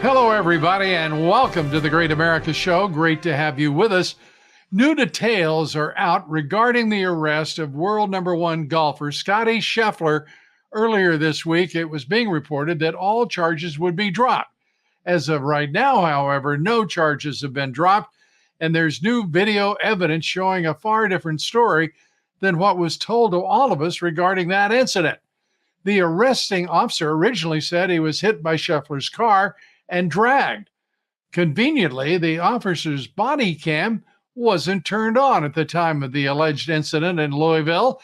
Hello, everybody, and welcome to the Great America Show. Great to have you with us. New details are out regarding the arrest of world number one golfer Scottie Scheffler. Earlier this week, it was being reported that all charges would be dropped. As of right now, however, no charges have been dropped, and there's new video evidence showing a far different story than what was told to all of us regarding that incident. The arresting officer originally said he was hit by Scheffler's car and dragged. Conveniently, the officer's body cam wasn't turned on at the time of the alleged incident in Louisville,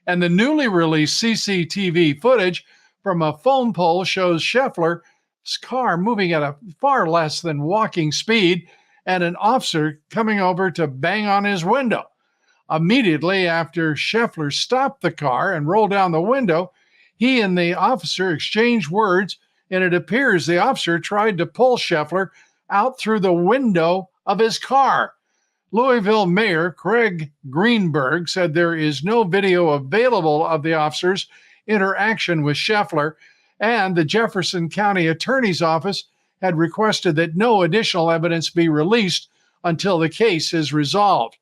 and the newly released CCTV footage from a phone pole shows Scheffler's car moving at a far less than walking speed and an officer coming over to bang on his window. Immediately after Scheffler stopped the car and rolled down the window, he and the officer exchanged words, and it appears the officer tried to pull Scheffler out through the window of his car. Louisville Mayor Craig Greenberg said there is no video available of the officer's interaction with Scheffler, and the Jefferson County Attorney's Office had requested that no additional evidence be released until the case is resolved.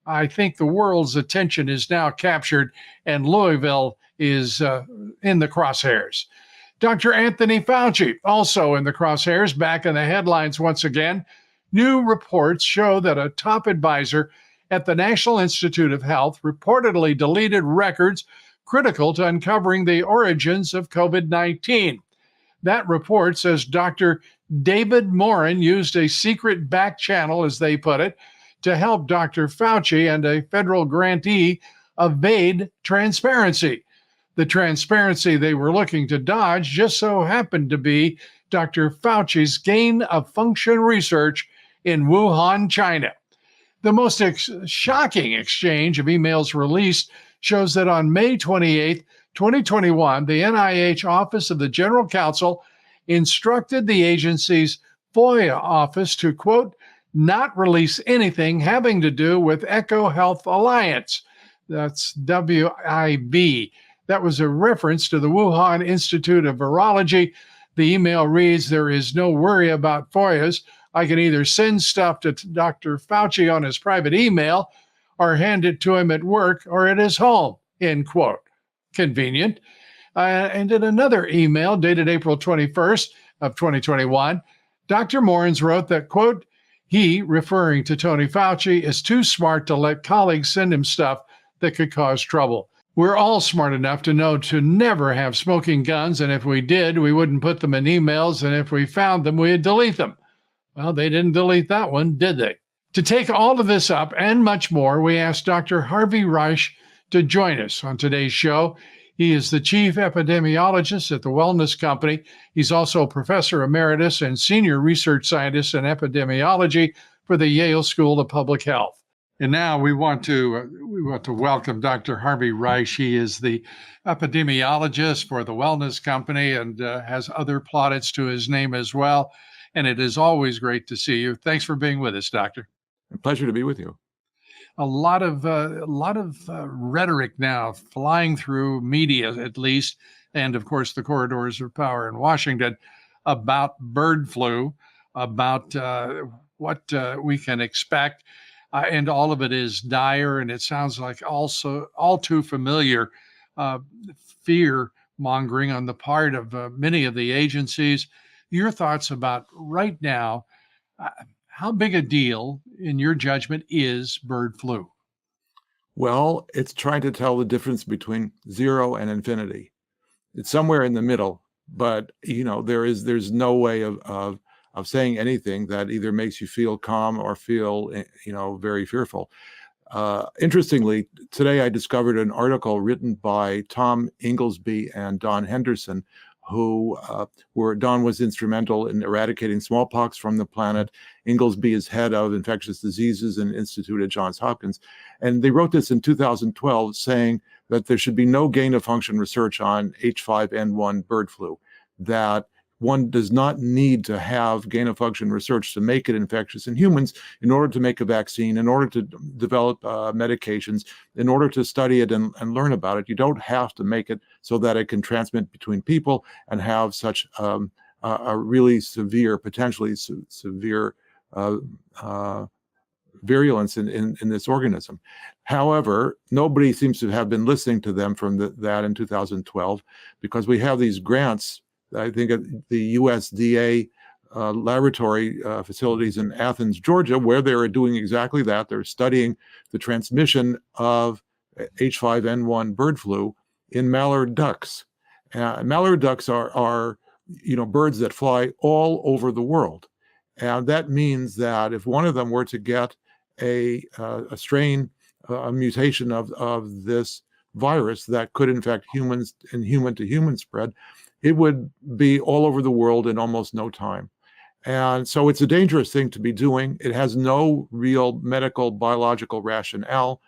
I think the world's attention is now captured, and Louisville is in the crosshairs. Dr. Anthony Fauci, also in the crosshairs, back in the headlines once again. New reports show that a top advisor at the National Institute of Health reportedly deleted records critical to uncovering the origins of COVID-19. That report says Dr. David Morin used a secret back channel, as they put it, to help Dr. Fauci and a federal grantee evade transparency. The transparency they were looking to dodge just so happened to be Dr. Fauci's gain-of-function research in Wuhan, China. The most shocking exchange of emails released shows that on May 28, 2021, the NIH Office of the General Counsel instructed the agency's FOIA office to, quote, not release anything having to do with EcoHealth Alliance. That's WIV. That was a reference to the Wuhan Institute of Virology. The email reads, there is no worry about FOIAs. I can either send stuff to Dr. Fauci on his private email or hand it to him at work or at his home, end quote. Convenient. And in another email dated April 21st of 2021, Dr. Morins wrote that, quote, he, referring to Tony Fauci, is too smart to let colleagues send him stuff that could cause trouble. We're all smart enough to know to never have smoking guns, and if we did, we wouldn't put them in emails, and if we found them, we'd delete them. Well, they didn't delete that one, did they? To take all of this up and much more, we asked Dr. Harvey Reich to join us on today's show. He is the chief epidemiologist at the Wellness Company. He's also professor emeritus and senior research scientist in epidemiology for the Yale School of Public Health. And now we want to welcome Dr. Harvey Reich. He is the epidemiologist for the Wellness Company and has other plaudits to his name as well. And it is always great to see you. Thanks for being with us, Doctor. A pleasure to be with you. A lot of rhetoric now flying through media, at least, and of course the corridors of power in Washington about bird flu, about what we can expect. And all of it is dire, and it sounds like also all too familiar fear mongering on the part of many of the agencies. Your thoughts about right now, how big a deal, in your judgment, is bird flu? Well, it's trying to tell the difference between 0 and infinity. It's somewhere in the middle, but there's no way of saying anything that either makes you feel calm or feel, very fearful. Interestingly, today I discovered an article written by Tom Inglesby and Don Henderson, Don was instrumental in eradicating smallpox from the planet. Inglesby is head of infectious diseases and Institute at Johns Hopkins. And they wrote this in 2012 saying that there should be no gain of function research on H5N1 bird flu, that one does not need to have gain of function research to make it infectious in humans in order to make a vaccine, in order to develop medications, in order to study it and learn about it. You don't have to make it so that it can transmit between people and have such a really severe, potentially severe uh, uh, virulence in this organism. However, nobody seems to have been listening to them from that in 2012, because we have these grants. I think at the USDA laboratory facilities in Athens, Georgia, where they're doing exactly that. They're studying the transmission of H5N1 bird flu in mallard ducks. Mallard ducks are birds that fly all over the world. And that means that if one of them were to get a strain, a mutation of this virus that could infect humans and human to human spread, it would be all over the world in almost no time. And so it's a dangerous thing to be doing. It has no real medical, biological rationale.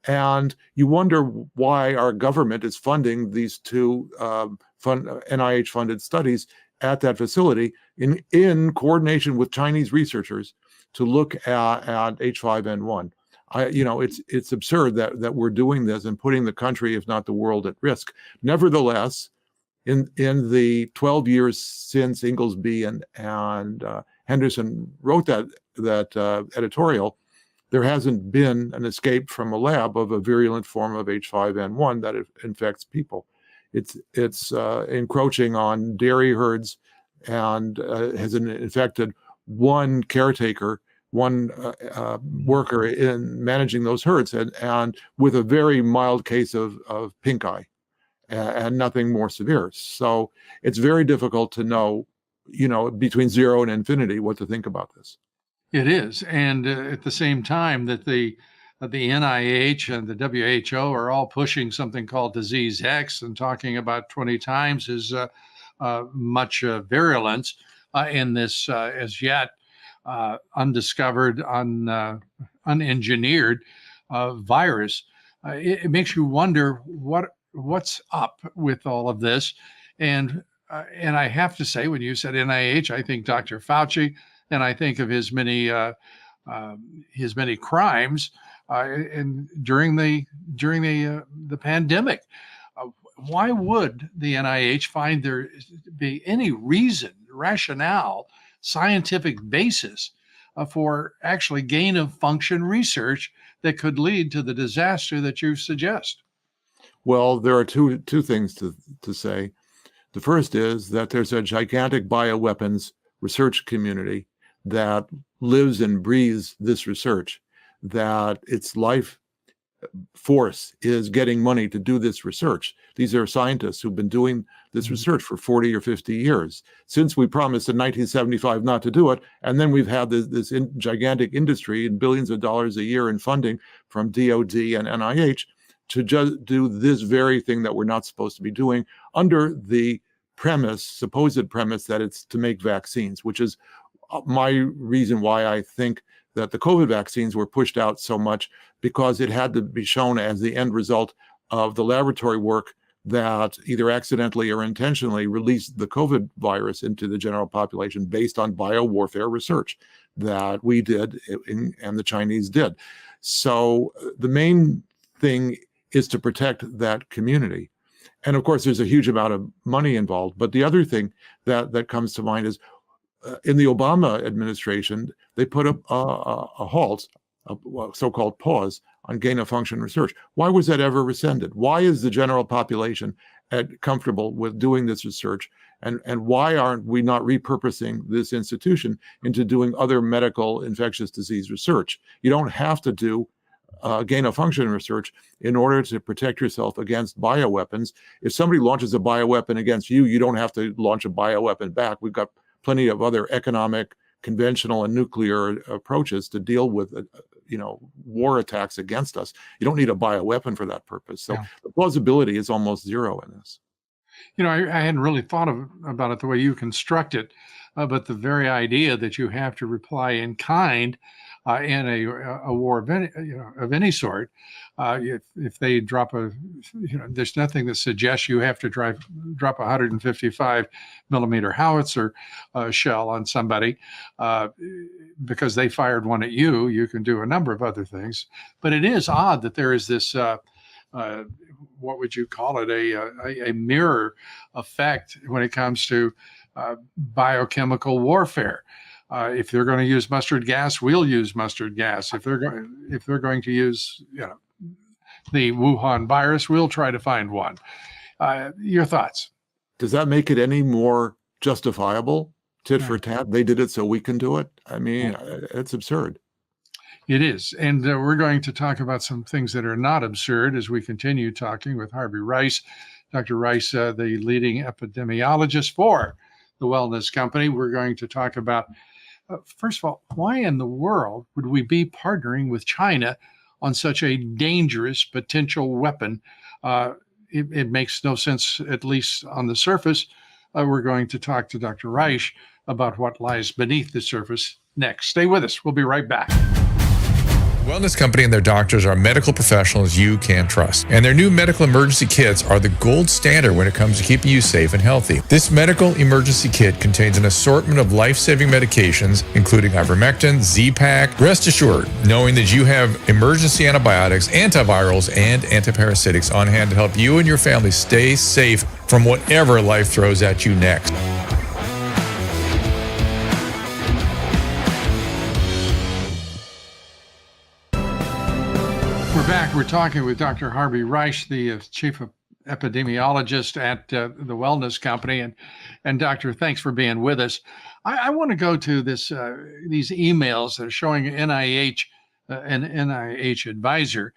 And you wonder why our government is funding these two NIH-funded studies at that facility in coordination with Chinese researchers to look at H5N1. It's absurd that we're doing this and putting the country, if not the world, at risk. Nevertheless, in the 12 years since Inglesby and Henderson wrote that editorial, there hasn't been an escape from a lab of a virulent form of H5N1 that infects people. It's encroaching on dairy herds and has infected one caretaker, one worker in managing those herds, and with a very mild case of pink eye and nothing more severe. So it's very difficult to know, between 0 and infinity, what to think about this. It is. And at the same time that the NIH and the WHO are all pushing something called disease X and talking about 20 times as much virulence in this as yet undiscovered, unengineered virus. It makes you wonder what's up with all of this. And I have to say, when you said NIH, I think Dr. Fauci, and I think of his many crimes and during the pandemic. Why would the NIH find there be any reason, rationale, scientific basis for actually gain of function research that could lead to the disaster that you suggest? Well, there are two things to say. The first is that there's a gigantic bioweapons research community that lives and breathes this research, that its life force is getting money to do this research. These are scientists who've been doing this research for 40 or 50 years, since we promised in 1975 not to do it. And then we've had this gigantic industry and billions of dollars a year in funding from DOD and NIH to just do this very thing that we're not supposed to be doing, under the supposed premise that it's to make vaccines, which is my reason why I think that the COVID vaccines were pushed out so much, because it had to be shown as the end result of the laboratory work that either accidentally or intentionally released the COVID virus into the general population based on biowarfare research that we did and the Chinese did. So the main thing is to protect that community. And of course, there's a huge amount of money involved. But the other thing that comes to mind is, in the Obama administration, they put up a halt, a so-called pause on gain-of-function research. Why was that ever rescinded? Why is the general population comfortable with doing this research? And why aren't we not repurposing this institution into doing other medical infectious disease research? You don't have to do gain-of-function research in order to protect yourself against bioweapons. If somebody launches a bioweapon against you, you don't have to launch a bioweapon back. We've got plenty of other economic, conventional, and nuclear approaches to deal with, war attacks against us. You don't need a bioweapon for that purpose. So the plausibility is almost zero in this. I hadn't really thought about it the way you construct it, but the very idea that you have to reply in kind in a war of any sort, if they drop there's nothing that suggests you have to drop a 155 millimeter howitzer shell on somebody because they fired one at you. You can do a number of other things, but it is odd that there is this. What would you call it? A mirror effect when it comes to biochemical warfare. If they're going to use mustard gas, we'll use mustard gas. If they're going to use the Wuhan virus, we'll try to find one. Your thoughts? Does that make it any more justifiable? Tit for tat. They did it, so we can do it. I mean, it's absurd. It is. And we're going to talk about some things that are not absurd as we continue talking with Harvey Rice. Dr. Rice, the leading epidemiologist for the Wellness Company. We're going to talk about, first of all, why in the world would we be partnering with China on such a dangerous potential weapon? It makes no sense, at least on the surface. We're going to talk to Dr. Reich about what lies beneath the surface next. Stay with us. We'll be right back. Wellness Company and their doctors are medical professionals you can trust. And their new medical emergency kits are the gold standard when it comes to keeping you safe and healthy. This medical emergency kit contains an assortment of life-saving medications, including ivermectin, Z-Pak. Rest assured, knowing that you have emergency antibiotics, antivirals, and antiparasitics on hand to help you and your family stay safe from whatever life throws at you next. We're back. We're talking with Dr. Harvey Rice, the chief epidemiologist at the Wellness Company. And Doctor, thanks for being with us. I want to go to these emails that are showing NIH, an NIH advisor,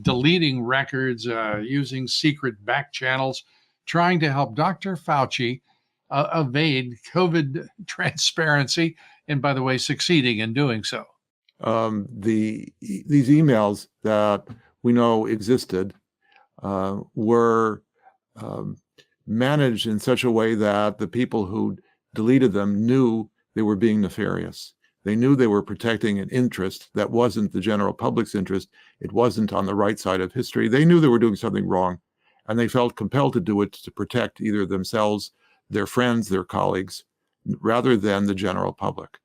deleting records, using secret back channels, trying to help Dr. Fauci evade COVID transparency, and by the way, succeeding in doing so. These emails that we know existed were managed in such a way that the people who deleted them knew they were being nefarious. They knew they were protecting an interest that wasn't the general public's interest. It wasn't on the right side of history. They knew they were doing something wrong, and they felt compelled to do it to protect either themselves, their friends, their colleagues, rather than the general public.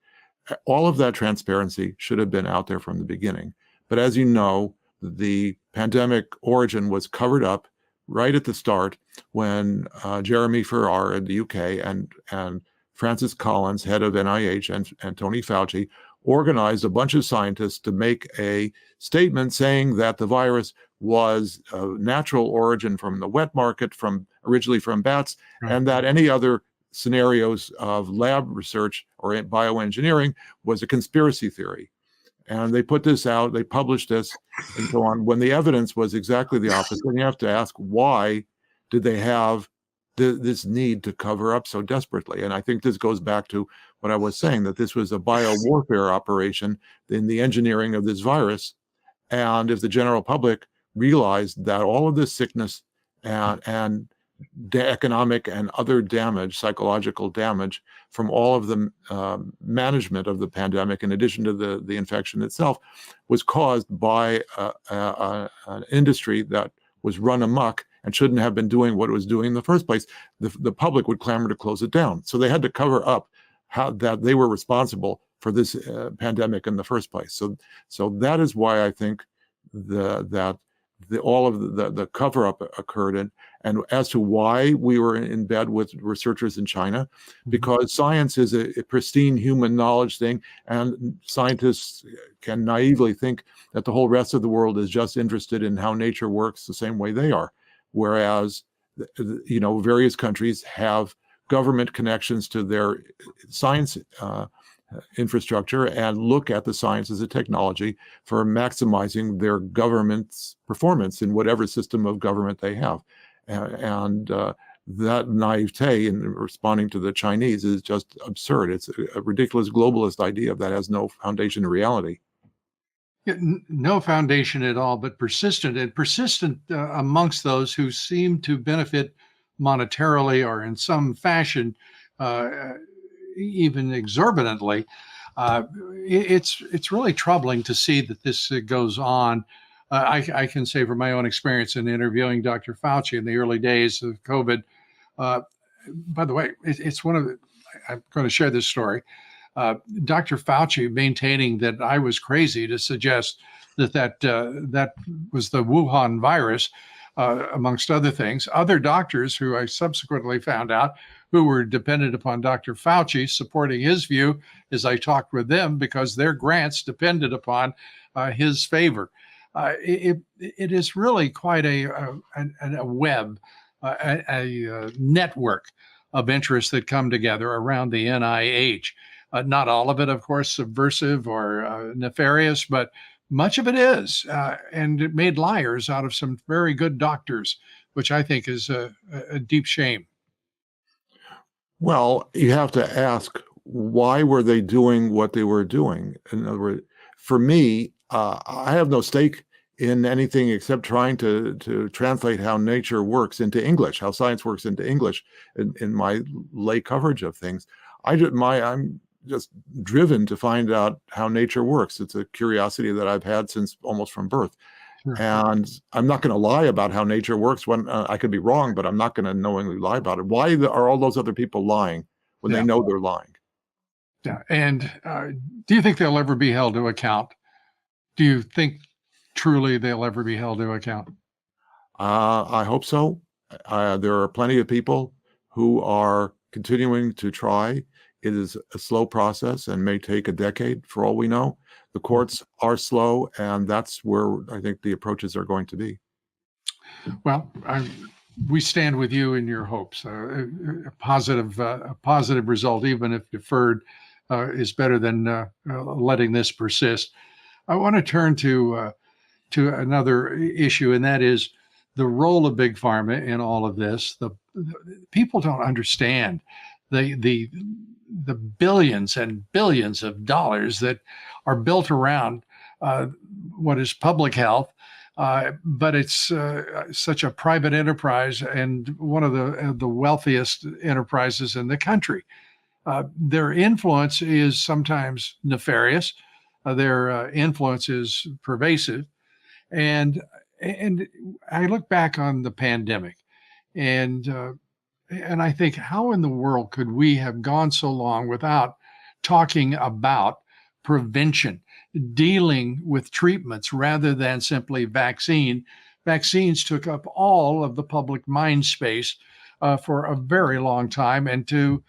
All of that transparency should have been out there from the beginning. But as you know, the pandemic origin was covered up right at the start when Jeremy Farrar in the UK and Francis Collins, head of NIH, and Tony Fauci organized a bunch of scientists to make a statement saying that the virus was of natural origin from the wet market, originally from bats, and that any other scenarios of lab research or bioengineering was a conspiracy theory. And they put this out, they published this, and so on, when the evidence was exactly the opposite. And you have to ask, why did they have this need to cover up so desperately? And I think this goes back to what I was saying, that this was a biowarfare operation in the engineering of this virus. And if the general public realized that all of this sickness and the economic and other damage, psychological damage from all of the management of the pandemic, in addition to the infection itself, was caused by an industry that was run amok and shouldn't have been doing what it was doing in the first place, the public would clamor to close it down. So they had to cover up how that they were responsible for this pandemic in the first place. So that is why I think all of the cover-up occurred. And as to why we were in bed with researchers in China, because science is a pristine human knowledge thing, and scientists can naively think that the whole rest of the world is just interested in how nature works the same way they are. Whereas, various countries have government connections to their science infrastructure and look at the science as a technology for maximizing their government's performance in whatever system of government they have. And that naivete in responding to the Chinese is just absurd. It's a ridiculous globalist idea that has no foundation in reality. No foundation at all, but persistent amongst those who seem to benefit monetarily or in some fashion, even exorbitantly. It's really troubling to see that this goes on. I can say from my own experience in interviewing Dr. Fauci in the early days of COVID. By the way, it's I'm going to share this story. Dr. Fauci maintaining that I was crazy to suggest that was the Wuhan virus. amongst other things. Other doctors who I subsequently found out who were dependent upon Dr. Fauci supporting his view as I talked with them because their grants depended upon his favor. It is really quite a web, a network of interests that come together around the NIH. Not all of it, of course, subversive or nefarious, but much of it is. And it made liars out of some very good doctors, which I think is a deep shame. Well, you have to ask, why were they doing what they were doing? In other words, for me, I have no stake in anything except trying to translate how nature works into English, how science works into English in my lay coverage of things. I'm just driven to find out how nature works. It's a curiosity that I've had since almost from birth. Sure. And I'm not going to lie about how nature works when I could be wrong, but I'm not going to knowingly lie about it. Why are all those other people lying when they know they're lying? Yeah. And do you think they'll ever be held to account? Do you think truly they'll ever be held to account? I hope so. There are plenty of people who are continuing to try. It is a slow process and may take a decade for all we know. The courts are slow, and that's where I think the approaches are going to be. Well, we stand with you in your hopes. A positive result, even if deferred, is better than letting this persist. I want to turn to another issue, and that is the role of big pharma in all of this. The people don't understand the billions and billions of dollars that are built around what is public health, but it's such a private enterprise and one of the wealthiest enterprises in the country. Their influence is sometimes nefarious. Their influence is pervasive. And I look back on the pandemic and I think, how in the world could we have gone so long without talking about prevention, dealing with treatments rather than simply vaccine? Vaccines took up all of the public mind space for a very long time, and to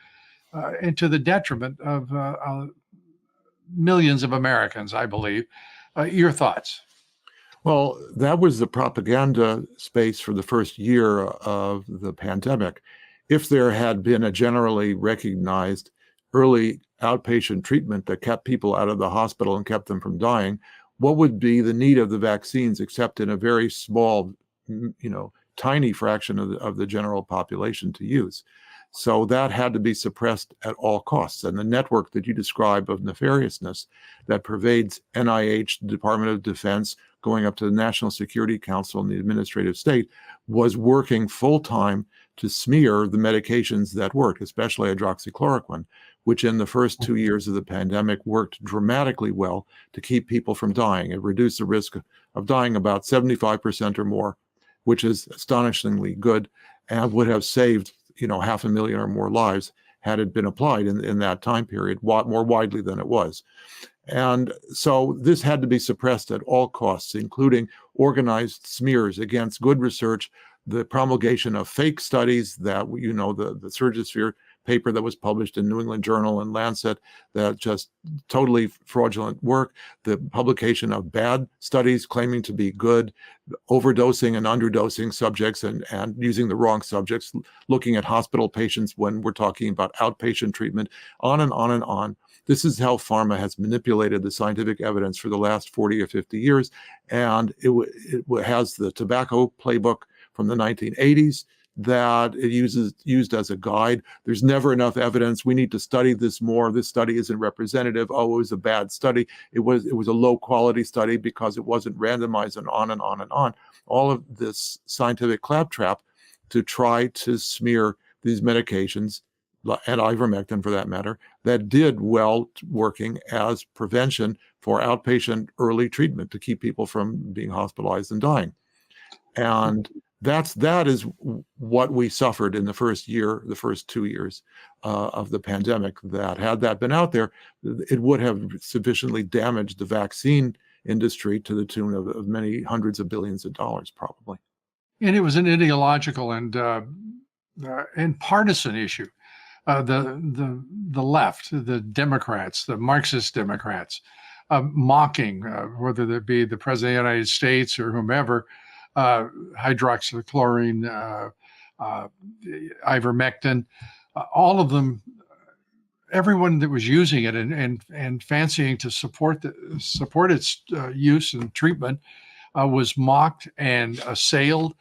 the detriment of millions of Americans, I believe. Your thoughts? Well, that was the propaganda space for the first year of the pandemic. If there had been a generally recognized early outpatient treatment that kept people out of the hospital and kept them from dying, what would be the need of the vaccines except in a very small, tiny fraction of the general population to use? So that had to be suppressed at all costs. And the network that you describe of nefariousness that pervades NIH, the Department of Defense, going up to the National Security Council and the administrative state, was working full time to smear the medications that worked, especially hydroxychloroquine, which in the first 2 years of the pandemic worked dramatically well to keep people from dying. It reduced the risk of dying about 75% or more, which is astonishingly good and would have saved 500,000 or more lives had it been applied in that time period more widely than it was. And so this had to be suppressed at all costs, including organized smears against good research, the promulgation of fake studies that, the Surgisphere paper that was published in New England Journal and Lancet, that just totally fraudulent work, the publication of bad studies claiming to be good, overdosing and underdosing subjects and using the wrong subjects, looking at hospital patients when we're talking about outpatient treatment, on and on and on. This is how pharma has manipulated the scientific evidence for the last 40 or 50 years. And it has the tobacco playbook from the 1980s that it used as a guide. There's never enough evidence. We need to study this more. This study isn't representative. Oh, it was a bad study. It was a low quality study because it wasn't randomized, and on and on and on. All of this scientific claptrap to try to smear these medications, and ivermectin for that matter, that did well working as prevention for outpatient early treatment to keep people from being hospitalized and dying. And that is what we suffered in the first 2 years of the pandemic. That had that been out there, it would have sufficiently damaged the vaccine industry to the tune of many hundreds of billions of dollars, probably. And it was an ideological and partisan issue. The left, the Democrats, the Marxist Democrats, mocking whether it be the president of the United States or whomever, hydroxychloroquine, ivermectin, all of them, everyone that was using it and fancying to support its use and treatment was mocked and assailed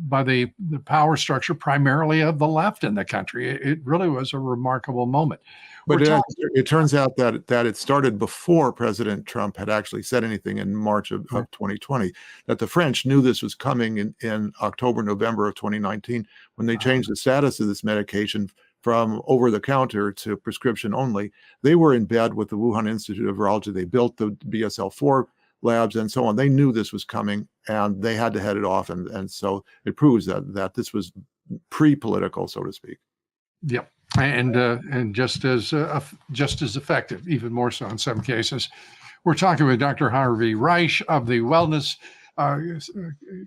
by the power structure, primarily of the left in the country. It really was a remarkable moment. But it turns out that it started before President Trump had actually said anything in March of 2020, that the French knew this was coming in October, November of 2019, when they changed the status of this medication from over-the-counter to prescription only. They were in bed with the Wuhan Institute of Virology. They built the BSL-4 labs and so on. They knew this was coming, and they had to head it off. And so it proves that this was pre-political, so to speak. Yep. And just as effective, even more so in some cases. We're talking with Dr. Harvey Reich of the Wellness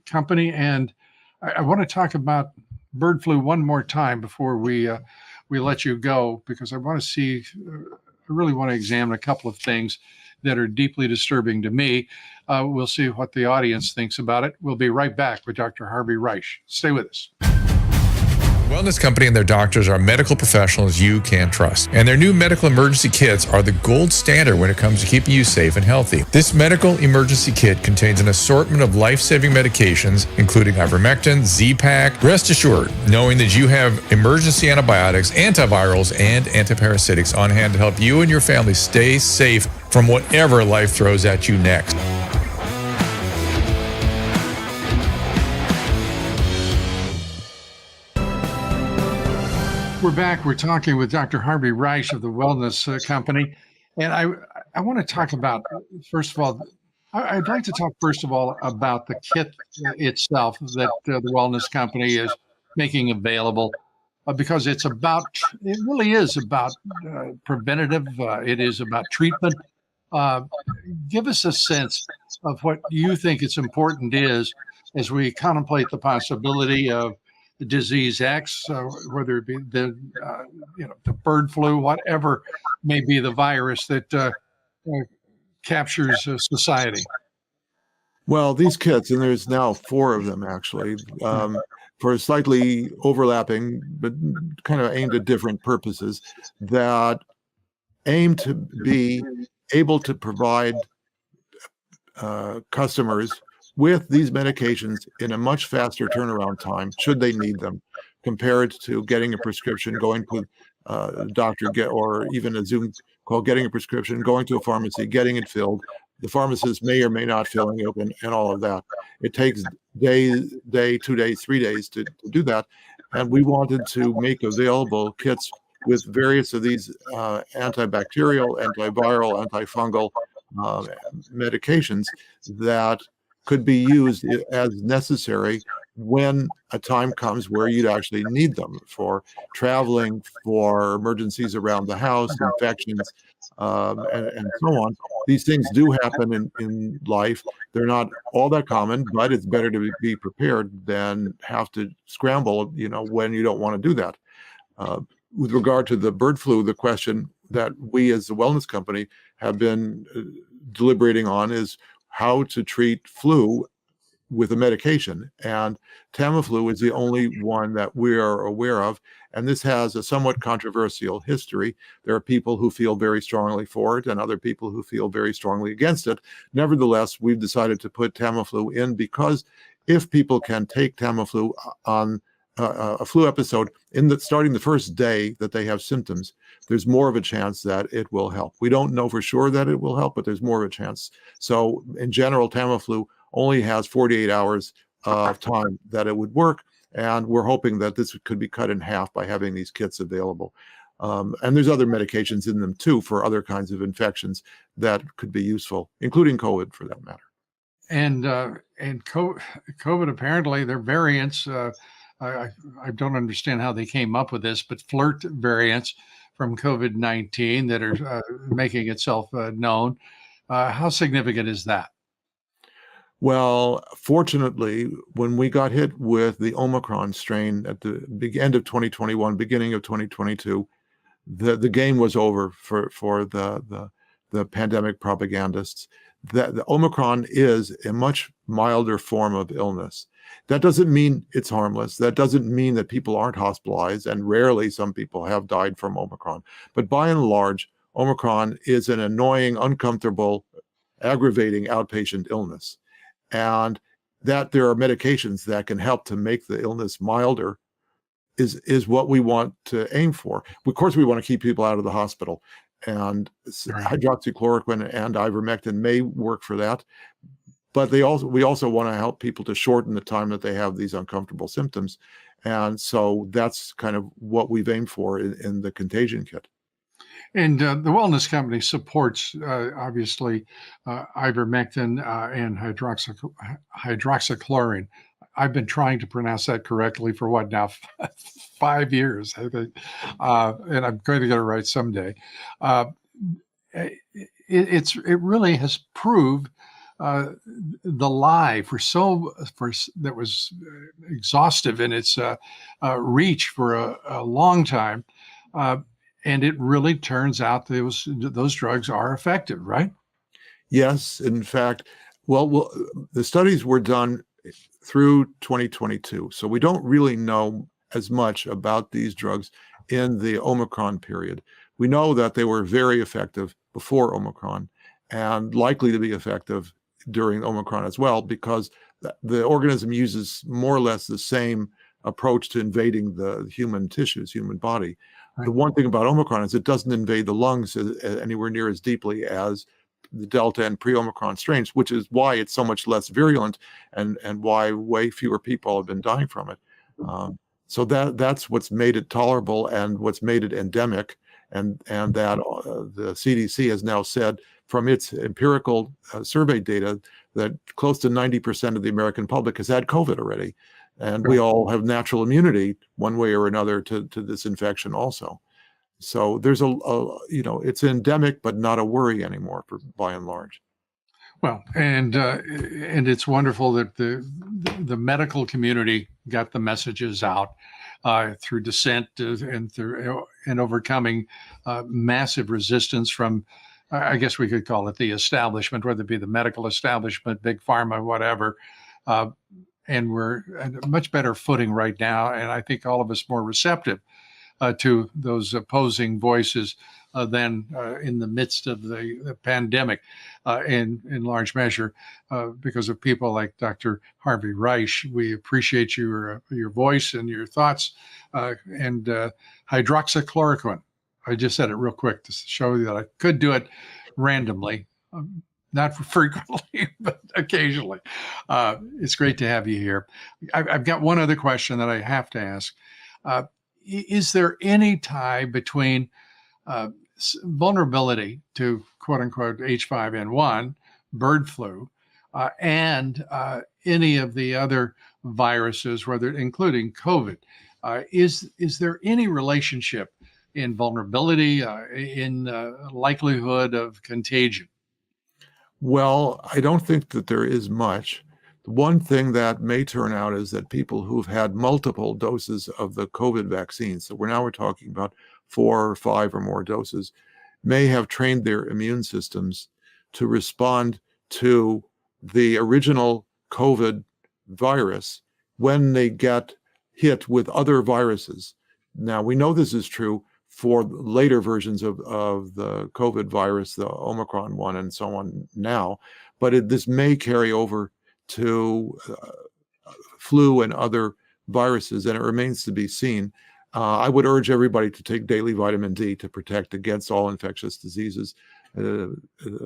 Company, and I want to talk about bird flu one more time before we let you go, because I really want to examine a couple of things that are deeply disturbing to me. We'll see what the audience thinks about it. We'll be right back with Dr. Harvey Reich. Stay with us. Wellness Company and their doctors are medical professionals you can trust. And their new medical emergency kits are the gold standard when it comes to keeping you safe and healthy. This medical emergency kit contains an assortment of life-saving medications, including ivermectin, Z-Pak. Rest assured, knowing that you have emergency antibiotics, antivirals, and antiparasitics on hand to help you and your family stay safe from whatever life throws at you next. We're back. We're talking with Dr. Harvey Reich of the Wellness Company. And I want to talk about, first of all, I'd like to talk first of all about the kit itself that the Wellness Company is making available, because it really is about preventative. It is about treatment. Give us a sense of what you think it's important is as we contemplate the possibility of disease X, whether it be the bird flu, whatever may be the virus that captures society. Well, these kits, and there's now 4 of them actually, for slightly overlapping, but kind of aimed at different purposes, that aim to be able to provide customers with these medications in a much faster turnaround time, should they need them, compared to getting a prescription, going to a doctor, or even a Zoom call, getting a prescription, going to a pharmacy, getting it filled. The pharmacist may or may not filling it open, and all of that. It takes day, 2 days, 3 days to do that. And we wanted to make available kits with various of these antibacterial, antiviral, antifungal medications that could be used as necessary when a time comes where you'd actually need them for traveling, for emergencies around the house, infections, and so on. These things do happen in life. They're not all that common, but it's better to be prepared than have to scramble, when you don't want to do that. With regard to the bird flu, the question that we as the Wellness Company have been deliberating on is how to treat flu with a medication. And Tamiflu is the only one that we are aware of. And this has a somewhat controversial history. There are people who feel very strongly for it and other people who feel very strongly against it. Nevertheless, we've decided to put Tamiflu in because if people can take Tamiflu on a flu episode starting the first day that they have symptoms, there's more of a chance that it will help. We don't know for sure that it will help, but there's more of a chance. So in general, Tamiflu only has 48 hours of time that it would work. And we're hoping that this could be cut in half by having these kits available. And there's other medications in them too for other kinds of infections that could be useful, including COVID for that matter. And COVID, apparently there are variants. I don't understand how they came up with this, but flirt variants from COVID-19 that are making itself known. How significant is that? Well, fortunately, when we got hit with the Omicron strain at the end of 2021, beginning of 2022, the game was over for the pandemic propagandists. The Omicron is a much milder form of illness. That doesn't mean it's harmless. That doesn't mean that people aren't hospitalized, and rarely some people have died from Omicron. But by and large, Omicron is an annoying, uncomfortable, aggravating outpatient illness. And that there are medications that can help to make the illness milder is what we want to aim for. Of course, we want to keep people out of the hospital, and Right. hydroxychloroquine and ivermectin may work for that. But we also want to help people to shorten the time that they have these uncomfortable symptoms. And so that's kind of what we've aimed for in the contagion kit. And the wellness company supports, obviously, ivermectin and hydroxychloroquine. I've been trying to pronounce that correctly for what now, 5 years, I think, and I'm going to get it right someday. It really has proved the lie that was exhaustive in its reach for a long time. And it really turns out those drugs are effective, right? Yes, in fact, well, the studies were done through 2022, so we don't really know as much about these drugs in the Omicron period. We know that they were very effective before Omicron and likely to be effective during Omicron as well, because the organism uses more or less the same approach to invading the human tissues, human body. Right. The one thing about Omicron is it doesn't invade the lungs anywhere near as deeply as the Delta and pre-Omicron strains, which is why it's so much less virulent and why way fewer people have been dying from it. So that's what's made it tolerable and what's made it endemic, and that the CDC has now said from its empirical survey data that close to 90% of the American public has had COVID already. And we all have natural immunity one way or another to this infection also. So there's it's endemic, but not a worry anymore by and large. Well, and it's wonderful that the medical community got the messages out through dissent and overcoming massive resistance from, I guess we could call it the establishment, whether it be the medical establishment, big pharma, whatever. And we're at a much better footing right now, and I think all of us more receptive to those opposing voices than in the midst of the pandemic, in large measure, because of people like Dr. Harvey Reich. We appreciate your voice and your thoughts. And hydroxychloroquine, I just said it real quick to show you that I could do it randomly. Not frequently, but occasionally. It's great to have you here. I've got one other question that I have to ask. Is there any tie between vulnerability to quote unquote H5N1, bird flu, and any of the other viruses, including COVID? Is there any relationship in vulnerability, in likelihood of contagion? Well, I don't think that there is much. The one thing that may turn out is that people who've had multiple doses of the COVID vaccine, so we're talking about 4 or 5 or more doses, may have trained their immune systems to respond to the original COVID virus when they get hit with other viruses. Now, we know this is true for later versions of the COVID virus, the Omicron one and so on now, but this may carry over to flu and other viruses, and it remains to be seen. I would urge everybody to take daily vitamin D to protect against all infectious diseases.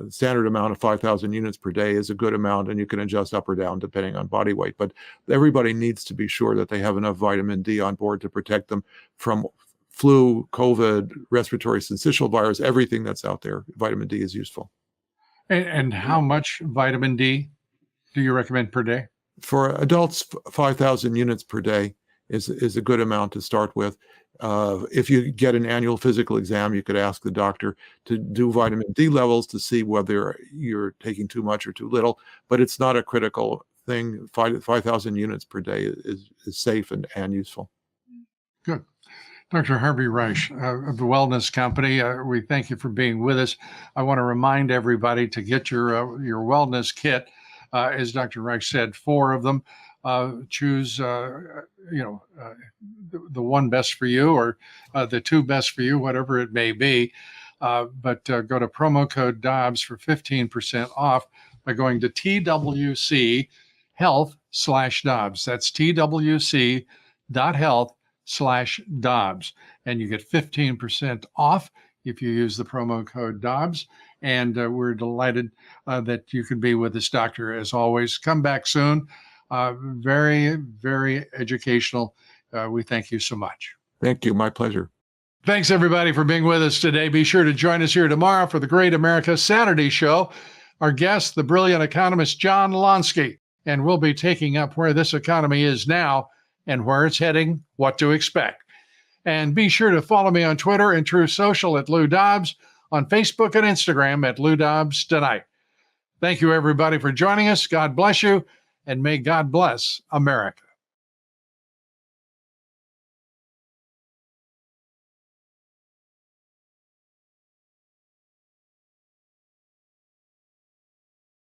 Standard amount of 5,000 units per day is a good amount, and you can adjust up or down depending on body weight. But everybody needs to be sure that they have enough vitamin D on board to protect them from flu, COVID, respiratory syncytial virus, everything that's out there. Vitamin D is useful. And how much vitamin D do you recommend per day? For adults, 5,000 units per day is a good amount to start with. If you get an annual physical exam, you could ask the doctor to do vitamin D levels to see whether you're taking too much or too little, but it's not a critical thing. 5,000 units per day is safe and useful. Good. Dr. Harvey Reich of the Wellness Company, we thank you for being with us. I want to remind everybody to get your wellness kit. As Dr. Reich said, 4 of them. Choose, the one best for you or the 2 best for you, whatever it may be. But go to promo code Dobbs for 15% off by going to twchealth/Dobbs. That's twc.health/Dobbs. And you get 15% off if you use the promo code Dobbs. And we're delighted that you can be with us, Doctor. As always, come back soon. Very, very educational. We thank you so much. Thank you. My pleasure. Thanks, everybody, for being with us today. Be sure to join us here tomorrow for the Great America Saturday Show. Our guest, the brilliant economist John Lonsky, and we'll be taking up where this economy is now and where it's heading, what to expect. And be sure to follow me on Twitter and True Social at Lou Dobbs, on Facebook and Instagram at Lou Dobbs Tonight. Thank you, everybody, for joining us. God bless you, and may God bless America.